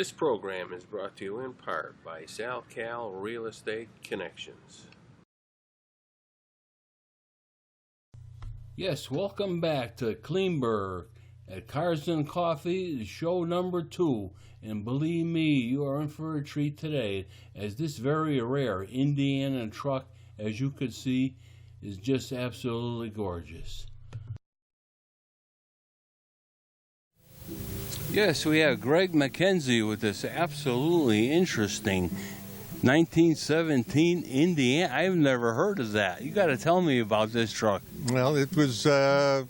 This program is brought to you in part by SalCal Real Estate Connections. Yes, welcome back to Klingberg at Cars and Coffee, show number 2. And believe me, you are in for a treat today, as this very rare Indiana truck, as you could see, is just absolutely gorgeous. Yes, we have Greg McKenzie with this absolutely interesting 1917 Indiana. I've never heard of that. You got to tell me about this truck. Well, it was a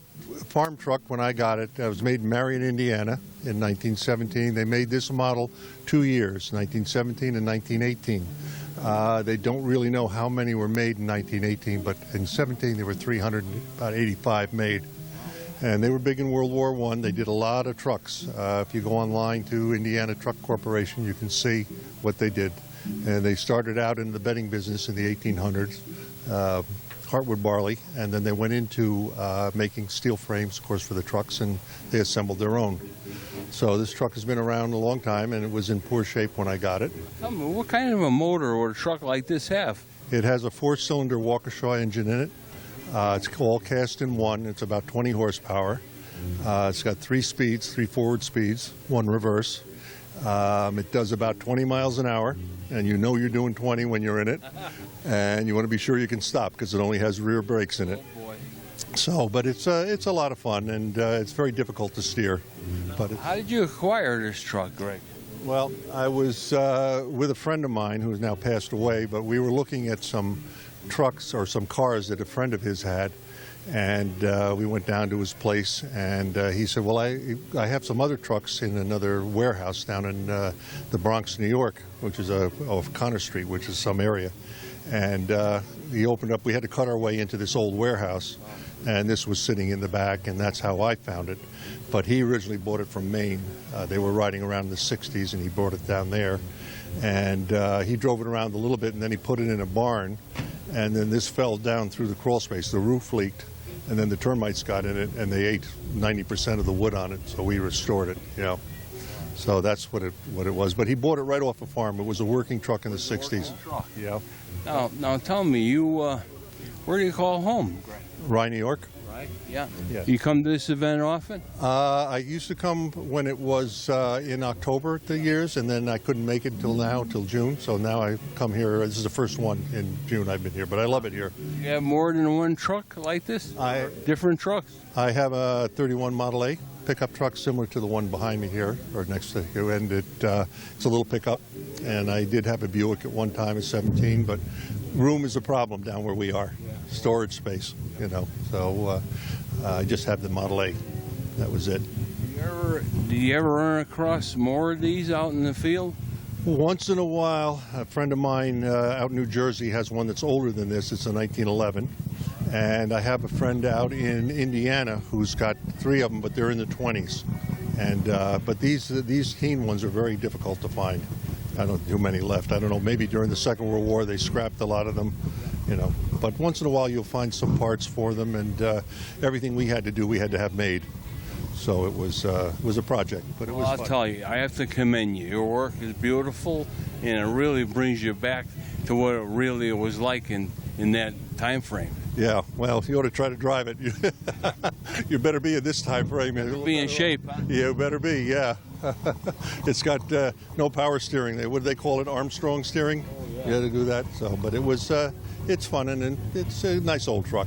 farm truck when I got it. It was made in Marion, Indiana in 1917. They made this model 2 years, 1917 and 1918. They don't really know how many were made in 1918, but in 17 there were 385 made. And they were big in World War I. They did a lot of trucks. If you go online to Indiana Truck Corporation, you can see what they did. And they started out in the bedding business in the 1800s, heartwood barley, and then they went into making steel frames, of course, for the trucks, and they assembled their own. So this truck has been around a long time, and it was in poor shape when I got it. Tell me, what kind of a motor would a truck like this have? It has a 4-cylinder Waukesha engine in it. It's all cast in one. It's about 20 horsepower. It's got 3 speeds, 3 forward speeds, 1 reverse. It does about 20 miles an hour, and you know you're doing 20 when you're in it. And you want to be sure you can stop because it only has rear brakes in it. Oh boy. So, but it's a lot of fun, and it's very difficult to steer. But how did you acquire this truck, Greg? Well, I was with a friend of mine who has now passed away, but we were looking at some trucks or some cars that a friend of his had, and we went down to his place, and he said, well, I have some other trucks in another warehouse down in the Bronx, New York, which is off Connor Street, which is some area. And he opened up, we had to cut our way into this old warehouse, and this was sitting in the back, and that's how I found it. But he originally bought it from Maine. They were riding around in the 60s, and he brought it down there. And he drove it around a little bit, and then he put it in a barn. And then this fell down through the crawl space. The roof leaked, and then the termites got in it, and they ate 90% of the wood on it. So we restored it, you know. So that's what it was. But he bought it right off a farm. It was a working truck in the 60s. Yeah. Now tell me, where do you call home? Rye, New York. Right. Yeah. Yeah. You come to this event often? I used to come when it was in October the years, and then I couldn't make it till now, till June. So now I come here. This is the first one in June I've been here, but I love it here. You have more than one truck like this? Different trucks? I have a 31 Model A pickup truck similar to the one behind me here, or next to you, and it's a little pickup. And I did have a Buick at one time at 17, but room is a problem down where we are. Storage space, you know. So I just have the Model A. That was it. Do you ever run across more of these out in the field? Once in a while. A friend of mine out in New Jersey has one that's older than this. It's a 1911. And I have a friend out in Indiana who's got 3 of them, but they're in the 20s. And but these teen ones are very difficult to find. I don't know too many left. I don't know, maybe during the Second World War they scrapped a lot of them, you know. But once in a while you'll find some parts for them, and everything we had to do, we had to have made. So it was a project, but it was fun. I'll tell you, I have to commend you. Your work is beautiful, and it really brings you back to what it really was like in that time frame. Yeah, well, if you ought to try to drive it, you better be in this time frame. Be in shape, huh? Yeah, better be, yeah. It's got no power steering. What do they call it, Armstrong steering? Oh, yeah. You had to do that. So, but it was, it's fun, and it's a nice old truck.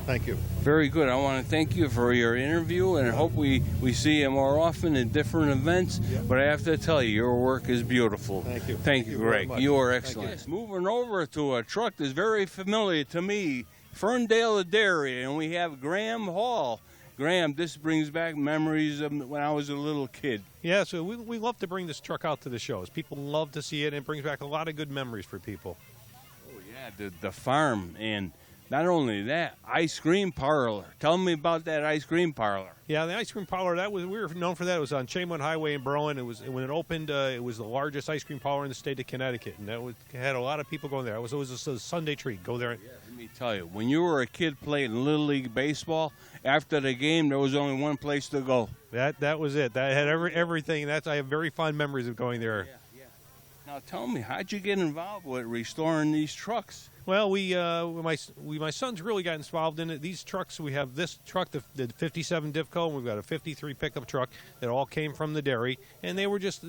Thank you. Very good. I want to thank you for your interview, and I hope we see you more often at different events. Yep. But I have to tell you, your work is beautiful. Thank you. Thank you, Greg. You are excellent. Yes, moving over to a truck that's very familiar to me, Ferndale Dairy, and we have Graham Hall. Graham, this brings back memories of when I was a little kid. Yeah, so we love to bring this truck out to the shows. People love to see it, and it brings back a lot of good memories for people. Oh, yeah, the farm, and not only that, ice cream parlor. Tell me about that ice cream parlor. Yeah, the ice cream parlor, we were known for that. It was on Chamberlain Highway in Berlin. When it opened, it was the largest ice cream parlor in the state of Connecticut, and it had a lot of people going there. It was a Sunday treat. Go there. Yeah, me tell you, when you were a kid playing Little League Baseball, after the game, there was only one place to go. That was it. That had everything. I have very fond memories of going there. Yeah. Now tell me, how'd you get involved with restoring these trucks? Well, my sons really got involved in it. These trucks, we have this truck, the 57 Divco, and we've got a 53 pickup truck that all came from the dairy, and they were just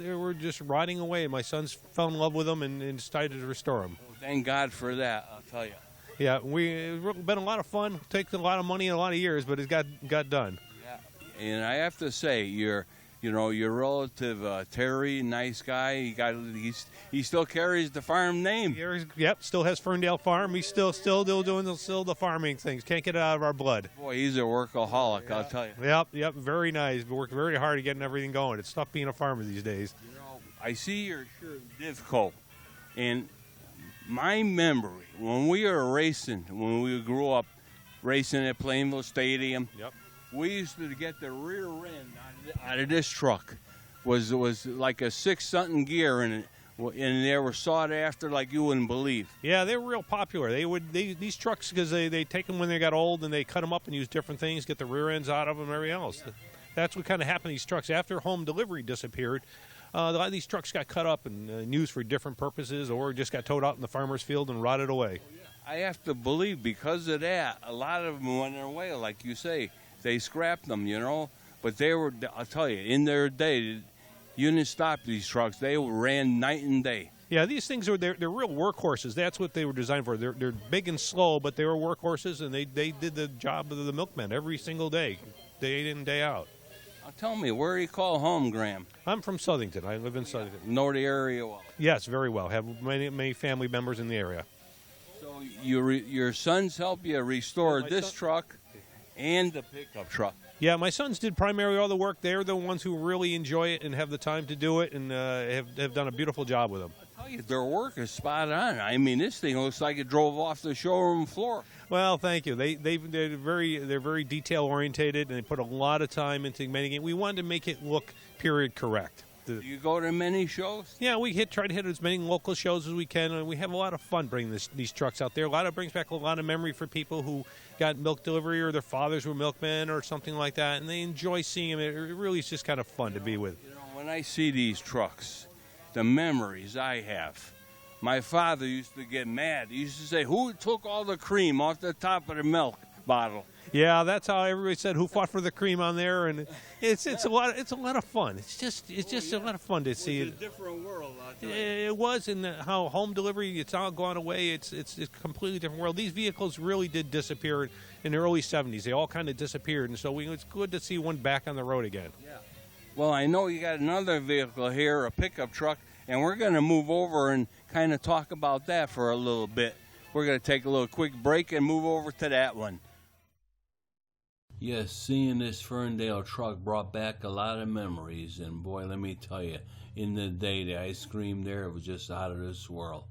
rotting away. My sons fell in love with them and decided to restore them. Well, thank God for that, I'll tell you. Yeah, it's been a lot of fun. Takes a lot of money and a lot of years, but it got done. Yeah, and I have to say, your relative Terry, nice guy. He still carries the farm name. Yep, still has Ferndale Farm. He's still doing the farming things. Can't get it out of our blood. Boy, he's a workaholic, yeah. I'll tell you. Yep, very nice. We worked very hard at getting everything going. It's tough being a farmer these days. I see your shirt, Divco, and my memory when we were racing, when we grew up racing at Plainville Stadium. Yep. We used to get the rear end out of this truck. Was like a 6-something gear in it, and they were sought after like you wouldn't believe. Yeah, they were real popular. These trucks, because they take them when they got old and they cut them up and use different things, get the rear ends out of them and everything else. Yeah. That's what kind of happened to these trucks. After home delivery disappeared, a lot of these trucks got cut up and used for different purposes or just got towed out in the farmer's field and rotted away. I have to believe because of that, a lot of them went away, like you say. They scrapped them, But they were, I'll tell you, in their day, you didn't stop these trucks. They ran night and day. Yeah, these things they're real workhorses. That's what they were designed for. They're big and slow, but they were workhorses, and they did the job of the milkman every single day, day in, day out. Tell me, where do you call home, Graham? I'm from Southington. I live in Southington. Know the area well? Yes, very well. Have many family members in the area. So your sons help you restore this truck and the pickup truck. Yeah, my sons did primarily all the work. They're the ones who really enjoy it and have the time to do it, and have done a beautiful job with them. I tell you, their work is spot on. I mean, this thing looks like it drove off the showroom floor. Well, thank you. They're very detail orientated, and they put a lot of time into making it. We wanted to make it look period correct. Do you go to many shows? Yeah, we try to hit as many local shows as we can, and we have a lot of fun bringing these trucks out there. Brings back a lot of memory for people who got milk delivery or their fathers were milkmen or something like that, and they enjoy seeing them. It really is just kind of fun to be with. When I see these trucks, the memories I have. My father used to get mad. He used to say, "Who took all the cream off the top of the milk bottle?" Yeah, that's how everybody said, "Who fought for the cream on there?" And it's a lot of fun. It's just a lot of fun to see it. It's a different world. It was, in how home delivery, it's all gone away. It's a completely different world. These vehicles really did disappear in the early '70s. They all kind of disappeared, and so it's good to see one back on the road again. Yeah. Well, I know you got another vehicle here, a pickup truck, and we're going to move over and kind of talk about that for a little bit. We're going to take a little quick break and move over to that one. Yes, seeing this Ferndale truck brought back a lot of memories, and boy, let me tell you, in the day, the ice cream there was just out of this world.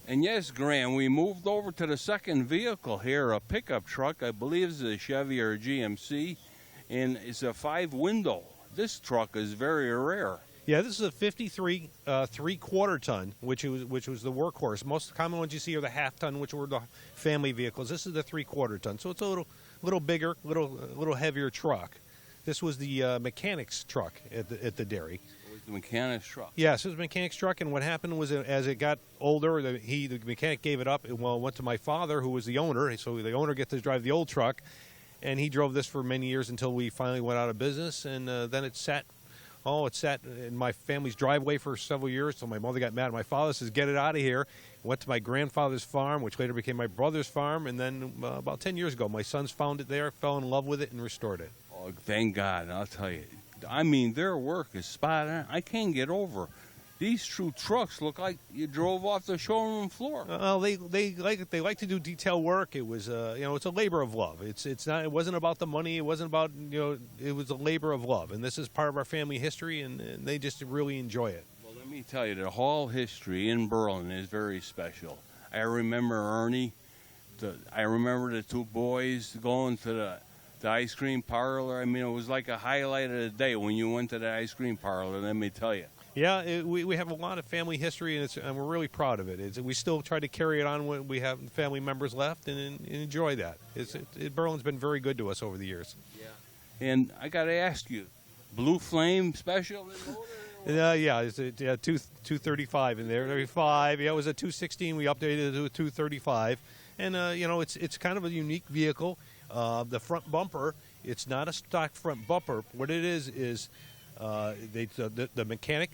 And yes, Graham, we moved over to the second vehicle here, a pickup truck. I believe it's a Chevy or a GMC, and it's a 5-window. This truck is very rare. Yeah, this is a 53 3/4 ton, which was the workhorse. Most common ones you see are the half ton, which were the family vehicles. This is the 3/4 ton, so it's a little bigger, little heavier truck. This was the mechanic's truck at the dairy. It was the mechanic's truck. Yes, it was a mechanic's truck, and what happened was as it got older, the mechanic gave it up. It went to my father, who was the owner. So the owner gets to drive the old truck, and he drove this for many years until we finally went out of business, and then it sat in my family's driveway for several years. So my mother got mad. My father says, "Get it out of here." Went to my grandfather's farm, which later became my brother's farm. And then about 10 years ago, my sons found it there, fell in love with it, and restored it. Oh, thank God. I'll tell you. I mean, their work is spot on. I can't get over. These two trucks look like you drove off the showroom floor. Well, they like to do detail work. It was it's a labor of love. It wasn't about the money. It wasn't about it was a labor of love, and this is part of our family history, and they just really enjoy it. Well, let me tell you, the Hall history in Berlin is very special. I remember Ernie. I remember the two boys going to the ice cream parlor. I mean, it was like a highlight of the day when you went to the ice cream parlor. Let me tell you. Yeah, we have a lot of family history, and we're really proud of it. We still try to carry it on when we have family members left and enjoy that. Berlin's been very good to us over the years. Yeah. And I got to ask you, Blue Flame special? Yeah, it's a 235 in there. 35. Yeah, it was a 216. We updated it to a 235, and it's kind of a unique vehicle. The front bumper, it's not a stock front bumper. What it is the mechanic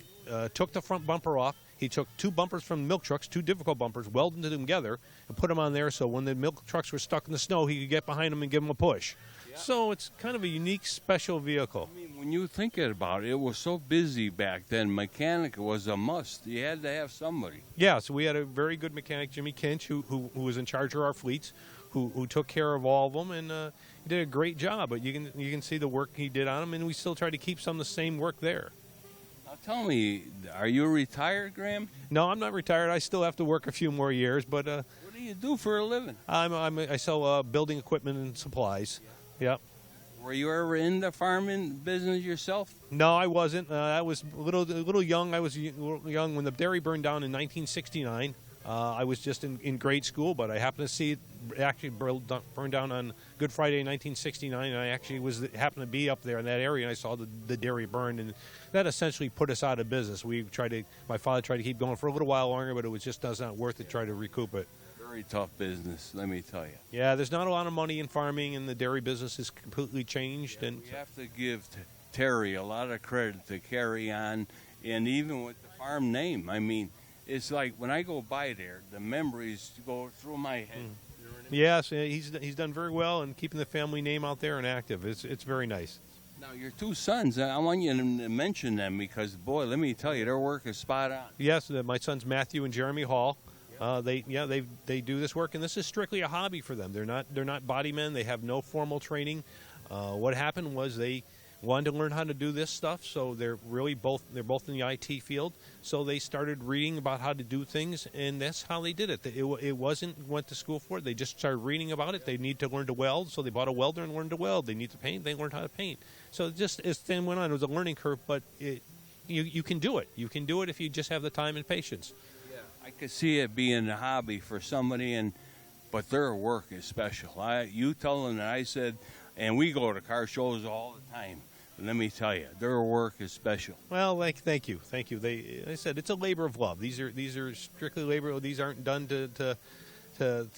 took the front bumper off. He took two bumpers from milk trucks, two difficult bumpers, welded them together, and put them on there so when the milk trucks were stuck in the snow, he could get behind them and give them a push. Yeah. So it's kind of a unique, special vehicle. I mean, when you think about it, it was so busy back then. Mechanic was a must. You had to have somebody. Yeah, so we had a very good mechanic, Jimmy Kinch, who was in charge of our fleets, who took care of all of them, and he did a great job. But you can see the work he did on them, and we still try to keep some of the same work there. Now tell me, are you retired, Graham? No, I'm not retired. I still have to work a few more years. But what do you do for a living? I sell building equipment and supplies. Yeah. Were you ever in the farming business yourself? No, I wasn't. I was a little young. I was young when the dairy burned down in 1969. I was just in grade school, but I happened to see it actually burned down on Good Friday, 1969, and I actually happened to be up there in that area, and I saw the dairy burn, and that essentially put us out of business. My father tried to keep going for a little while longer, but it was just not worth it to try to recoup it. Very tough business, let me tell you. Yeah, there's not a lot of money in farming, and the dairy business has completely changed. Yeah, and we have to give Terry a lot of credit to carry on, and even with the farm name, I mean, it's like when I go by there, the memories go through my head. You know what I mean? Yes, he's done very well in keeping the family name out there and active. It's very nice. Now, your two sons, I want you to mention them because, boy, let me tell you, their work is spot on. Yes, my sons Matthew and Jeremy Hall. They do this work, and this is strictly a hobby for them. They're not body men. They have no formal training. What happened was they wanted to learn how to do this stuff, so they're both in the IT field. So they started reading about how to do things, and that's how they did it. It wasn't went to school for it. They just started reading about it. They need to learn to weld, so they bought a welder and learned to weld. They need to paint. They learned how to paint. So just as things went on, it was a learning curve, but you can do it. You can do it if you just have the time and patience. Yeah, I could see it being a hobby for somebody, but their work is special. You tell them that I said, and we go to car shows all the time. Let me tell you, their work is special. Well, thank you. I said it's a labor of love. These are strictly labor. These aren't done to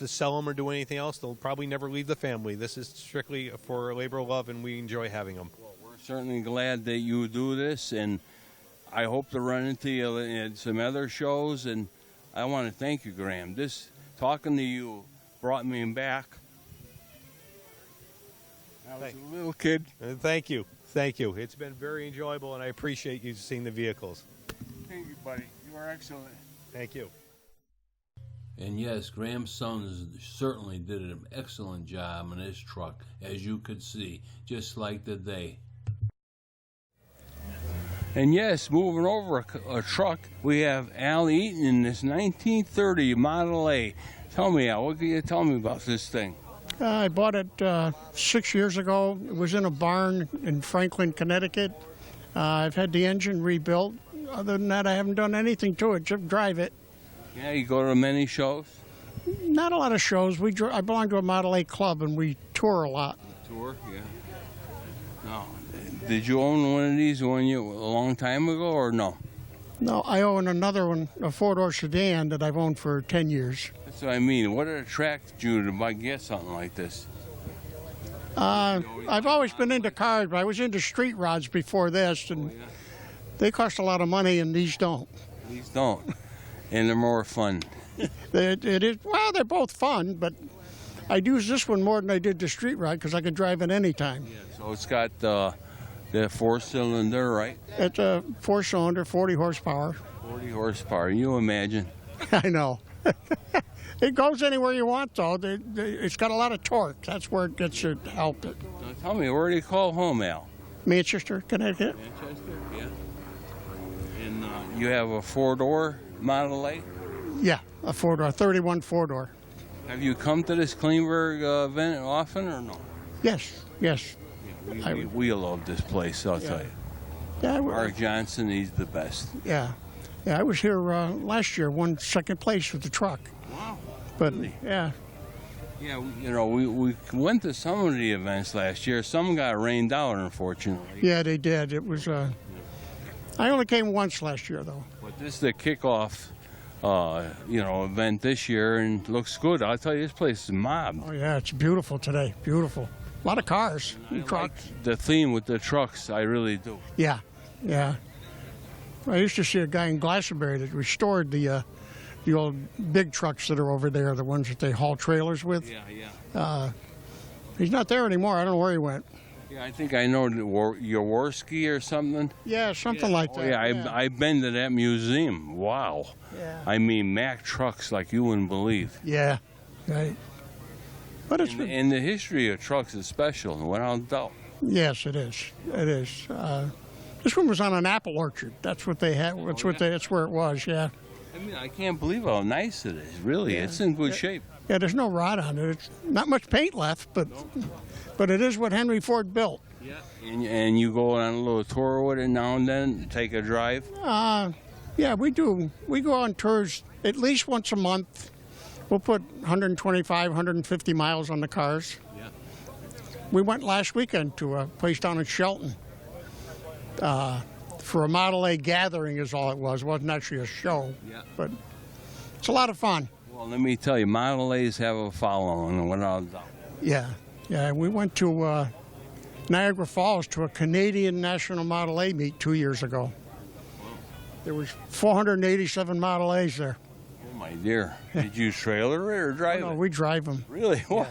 sell them or do anything else. They'll probably never leave the family. This is strictly for a labor of love, and we enjoy having them. Well, we're certainly glad that you do this, and I hope to run into you at some other shows. And I want to thank you, Graham. Talking to you brought me back. I was a little kid. Thank you. It's been very enjoyable, and I appreciate you seeing the vehicles. Thank you, buddy. You are excellent. Thank you. And yes, Graham's sons certainly did an excellent job on his truck, as you could see, just like the day. And yes, moving over a truck, we have Al Eaton in this 1930 Model A. Tell me, Al, what can you tell me about this thing? I bought it 6 years ago. It was in a barn in Franklin, Connecticut. I've had the engine rebuilt. Other than that, I haven't done anything to it, just drive it. Yeah, you go to many shows? Not a lot of shows. I belong to a Model A club, and we tour a lot. Tour, yeah. No. Did you own one of these a long time ago, or no? No, I own another one, a four-door sedan that I've owned for 10 years. That's what I mean. What attracted you to get something like this? I've always been into cars, but I was into street rods before this, and they cost a lot of money, and these don't. These don't, and they're more fun. It is. Well, they're both fun, but I use this one more than I did the street rod because I could drive it anytime. Yeah, so it's got the four-cylinder, right? It's a four-cylinder, 40 horsepower. 40 horsepower. You imagine? I know. It goes anywhere you want, though. It's got a lot of torque. That's where it gets your help. Now tell me, where do you call home, Al? Manchester, Connecticut. Manchester, yeah. And you have a four-door Model A? Yeah, a four-door, 31 four-door. Have you come to this Klingberg event often or no? Yes. Yeah, we love this place, I'll tell you. Yeah, Mark Johnson, he's the best. yeah. I was here last year, won second place with the truck. Wow. But Really? yeah, Yeah, we went to some of the events last year. Some got rained out, unfortunately. yeah, they did. It was. I only came once last year, though. But this is the kickoff, event this year, and looks good. I'll tell you, this place is mobbed. Oh yeah, it's beautiful today. Beautiful. A lot of cars and trucks. The theme with the trucks, I really do. Yeah, yeah. I used to see a guy in Glastonbury that restored the old big trucks that are over there, the ones that they haul trailers with. Yeah. He's not there anymore. I don't know where he went. Yeah, I think I know Jaworski or something. Yeah, something like Oh, that. yeah, I've been to that museum. Wow. Yeah. I mean, Mack trucks like you wouldn't believe. Yeah, right. But it's And the history of trucks is special, without doubt. yes, it is. It is. This one was on an apple orchard. That's what they had. That's where it was. Yeah. I mean, I can't believe how nice it is. Really, it's in good shape. Yeah. There's no rot on it. It's not much paint left, but it is what Henry Ford built. Yeah. And you go on a little tour with it now and then, take a drive. Yeah, we do. We go on tours at least once a month. We'll put 125, 150 miles on the cars. Yeah. We went last weekend to a place down in Shelton for a Model A gathering is all it was. It wasn't actually a show, Yeah. but it's a lot of fun. Well, let me tell you, Model A's have a following, without doubt. Yeah. We went to Niagara Falls to a Canadian National Model A meet 2 years ago. There was 487 Model A's there. Oh, my dear. Did you trailer it or drive No, it? we drive them. Really? Well,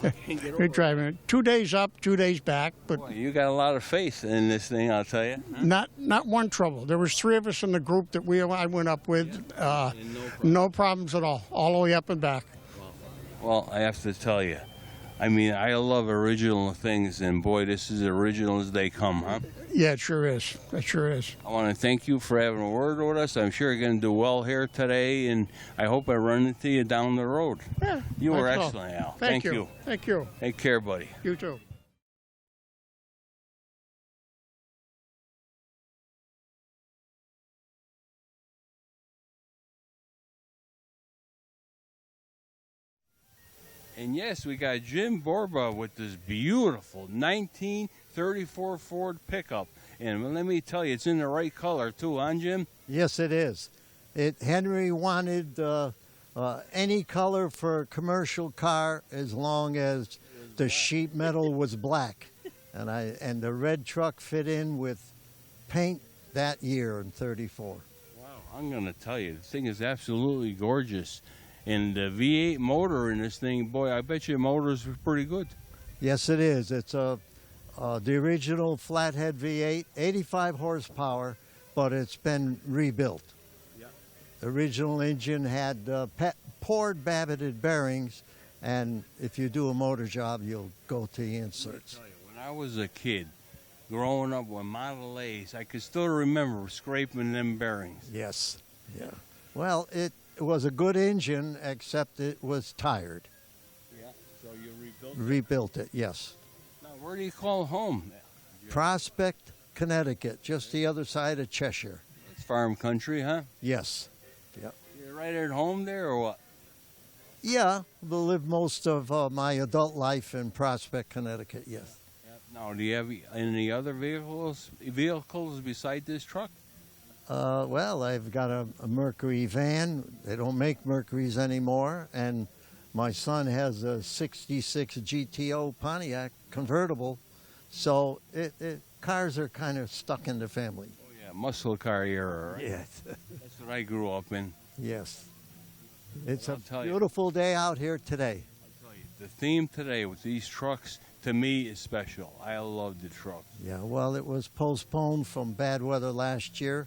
I can't get over We it. drive them. 2 days up, 2 days back, but Boy, you got a lot of faith in this thing, I'll tell you. Huh? not one trouble. There was 3 of us in the group that I went up with. No problems at all the way up and back. Well, I have to tell you, I mean, I love original things, and boy, this is original as they come, huh? Yeah, it sure is. It sure is. I want to thank you for having a word with us. I'm sure you're going to do well here today, and I hope I run into you down the road. Yeah, You were that's all. excellent, Al. Thank you. Thank you. Take care, buddy. You too. And yes, we got Jim Borba with this beautiful 1934 Ford pickup. And let me tell you, it's in the right color too, huh, Jim? Yes, it is. Henry wanted any color for a commercial car as long as the sheet metal was black, and the red truck fit in with paint that year in '34. Wow, I'm going to tell you, the thing is absolutely gorgeous. And the V8 motor in this thing, boy, I bet you motors were pretty good. Yes, it is. It's the original flathead V8, 85 horsepower, but it's been rebuilt. Yeah. The original engine had poured babbited bearings, and if you do a motor job, you'll go to the inserts. When I was a kid, growing up with Model A's, I could still remember scraping them bearings. Yes. Yeah. Well, it was a good engine, except it was tired. Yeah, so you rebuilt it? Rebuilt it, yes. Now, where do you call home? Prospect, Connecticut, just the other side of Cheshire. It's farm country, huh? Yes. Yep. You're right at home there, or what? Yeah, I lived most of my adult life in Prospect, Connecticut, yes. Now, do you have any other vehicles beside this truck? Well, I've got a Mercury van. They don't make Mercuries anymore. And my son has a 66 GTO Pontiac convertible. So cars are kind of stuck in the family. Oh, yeah, muscle car era, right? Yes. That's what I grew up in. Yes. It's I'll a tell you. beautiful day out here today. I'll tell you, the theme today with these trucks, to me, is special. I love the trucks. Yeah, well, it was postponed from bad weather last year.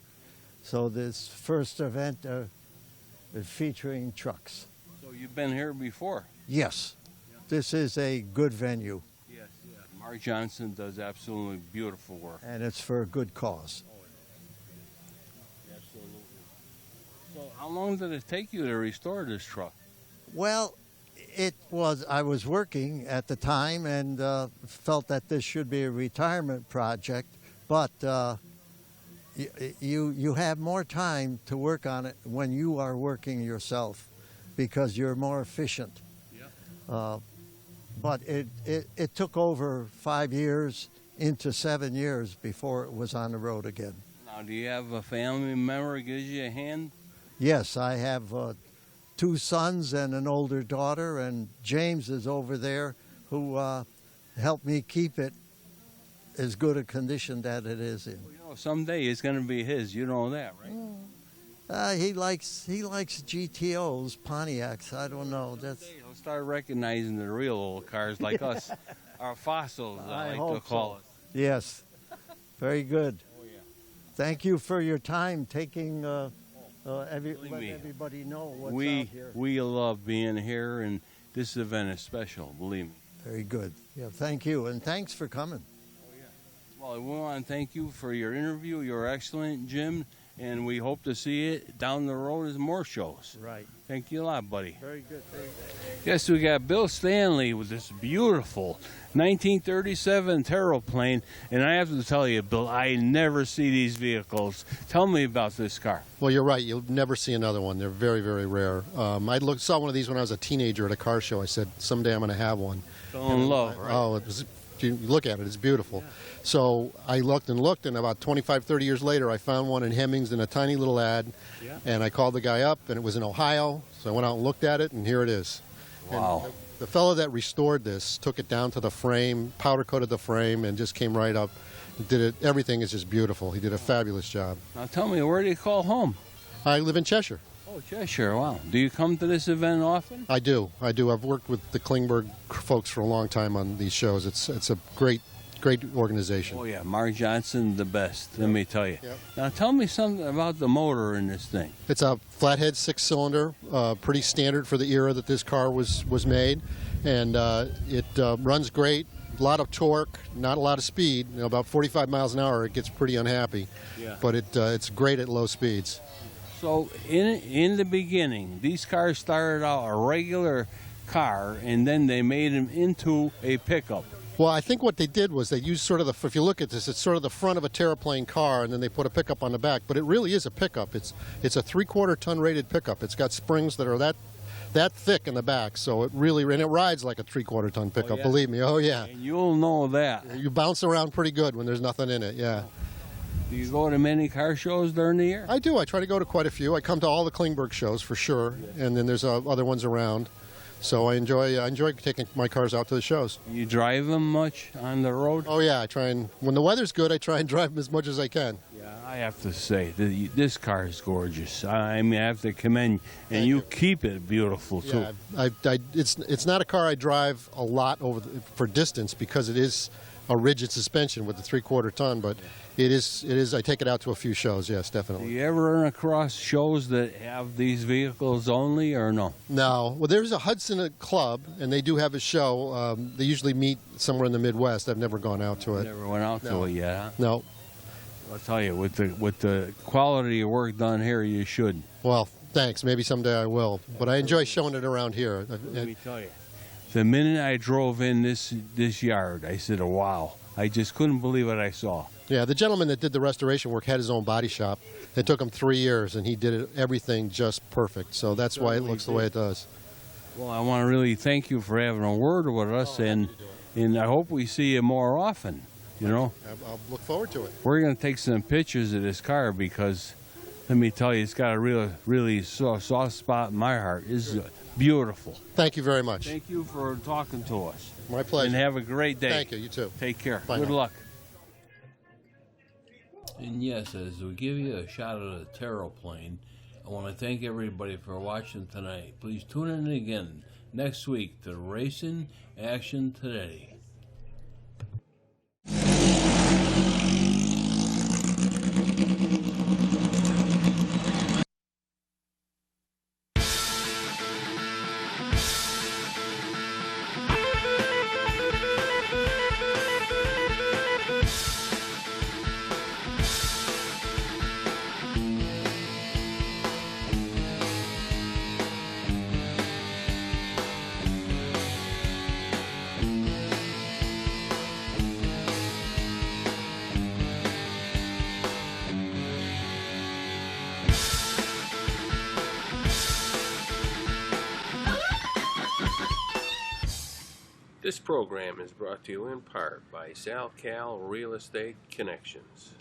So this first event is featuring trucks. So you've been here before? Yes. This is a good venue, Yes. Yeah. Mark Johnson does absolutely beautiful work. and it's for a good cause. Absolutely. So how long did it take you to restore this truck? Well, I was working at the time and felt that this should be a retirement project but you have more time to work on it when you are working yourself, because you're more efficient. But it took over 5 years into 7 years before it was on the road again. Now, do you have a family member who gives you a hand? Yes, I have 2 sons and an older daughter, and James is over there who helped me keep it as good a condition that it is in. Well, you know, someday it's going to be his. You know that, right? He likes GTOs, Pontiacs. I don't know. That's. He'll start recognizing the real old cars like us, our fossils, I like to hope call it. Yes, very good. Oh, yeah. Thank you for your time taking. Let me. everybody know what's out We here. love being here, and this event is special, believe me. Very good. Yeah, thank you, and thanks for coming. Well, we want to thank you for your interview. You're excellent, Jim, and we hope to see it down the road as more shows. Right. Thank you a lot, buddy. Very good. Yes, we got Bill Stanley with this beautiful 1937 Terraplane, and I have to tell you, Bill, I never see these vehicles. Tell me about this car. Well, you're right. You'll never see another one. They're very, very rare. Saw one of these when I was a teenager at a car show. I said, someday I'm going to have one. Fell in love, right? Oh, you look at it, it's beautiful. Yeah. So I looked, and about 25, 30 years later, I found one in Hemmings in a tiny little ad, and I called the guy up, and it was in Ohio, so I went out and looked at it, and here it is. Wow. And the fellow that restored this took it down to the frame, powder-coated the frame, and just came right up. Did it. Everything is just beautiful. He did a fabulous job. Now tell me, where do you call home? I live in Cheshire. Oh, Cheshire, wow. Do you come to this event often? I do. I've worked with the Klingberg folks for a long time on these shows. It's a great organization. Oh, yeah. Mark Johnson, the best, let me tell you. Yep. Now, tell me something about the motor in this thing. It's a flathead 6-cylinder, pretty standard for the era that this car was made. And it runs great, a lot of torque, not a lot of speed. About 45 miles an hour, it gets pretty unhappy. Yeah. But it's great at low speeds. So, in the beginning, these cars started out a regular car, and then they made them into a pickup. Well, I think what they did was they used sort of if you look at this, it's sort of the front of a Terraplane car, and then they put a pickup on the back. But it really is a pickup. It's a 3/4 ton rated pickup. It's got springs that are that thick in the back, so it rides like a 3/4 ton pickup. Oh, yeah? Believe me. Oh yeah. And you'll know that. You bounce around pretty good when there's nothing in it. Yeah. Do you go to many car shows during the year? I do. I try to go to quite a few. I come to all the Klingberg shows for sure, and then there's other ones around. So I enjoy taking my cars out to the shows. You drive them much on the road? Oh yeah, I try and when the weather's good, I try and drive them as much as I can. Yeah, I have to say this car is gorgeous. I mean, I have to commend, and you keep it beautiful too. Yeah, it's not a car I drive a lot for distance because it is a rigid suspension with the 3/4 ton, but it is. I take it out to a few shows. Yes, Do definitely. you ever run across shows that have these vehicles only, or no? No. Well, there's a Hudson club, and they do have a show. They usually meet somewhere in the Midwest. I've never gone out to it. Never went out to it yet, huh? No. I'll tell you, with the quality of work done here, you should. Well, thanks. Maybe someday I will. But I enjoy showing it around here. Let me tell you, the minute I drove in this yard, I said, wow. I just couldn't believe what I saw. Yeah, the gentleman that did the restoration work had his own body shop. It took him 3 years, and he did everything just perfect. So that's why it looks the way it does. Well, I want to really thank you for having a word with us, and I hope we see you more often, you know. I'll look forward to it. We're going to take some pictures of this car because, let me tell you, it's got a really soft spot in my heart. It's beautiful. Thank you very much. Thank you for talking to us. My pleasure. And have a great day. Thank you. You too. Take care. Bye Good now. luck. And yes, as we give you a shot of the Terraplane, I want to thank everybody for watching tonight. Please tune in again next week to Racing Action Today. This program is brought to you in part by SalCal Real Estate Connections.